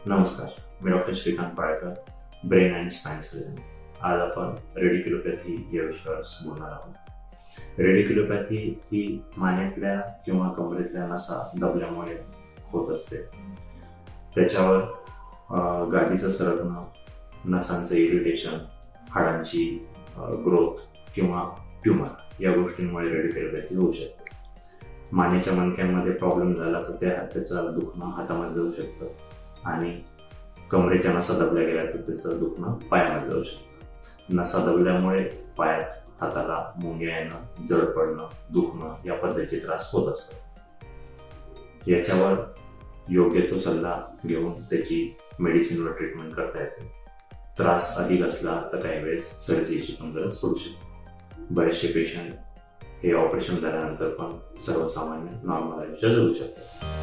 नमस्कार, मी doctor Shrikant Palkar, brain and spine surgeon. आज आपण रेडिक्युलोपॅथी या विषयावर बोलणार आहोत. रेडिक्युलोपॅथी ही मानेतल्या किंवा कमरेतल्या नसा दबल्यामुळे होत असते. त्याच्यावर गादीचं सरकणं, नसांचं इरिटेशन, हाडांची ग्रोथ किंवा ट्युमर या गोष्टींमुळे रेडिक्युलोपॅथी होऊ शकते. मानेच्या मणक्यांमध्ये प्रॉब्लेम झाला तर त्याचं दुखणं हातामध्ये जाऊ शकतं आणि कमरेच्या नसा दबल्या गेल्या तर त्याचं दुखणं पायामध्ये जाऊ शकतं. नसा दबल्यामुळे पायात, हाताला मुंग्या येणं, जड पडणं, दुखणं या पद्धतीचे त्रास होत असतात. याच्यावर योग्य तो सल्ला घेऊन त्याची मेडिसिनवर ट्रीटमेंट करता येते. त्रास अधिक असला तर काही वेळेस सर्जरीची पण गरज पडू शकते. बरेचसे पेशंट हे ऑपरेशन झाल्यानंतर पण सर्वसामान्य नॉर्मल आयुष्य जगू शकतात.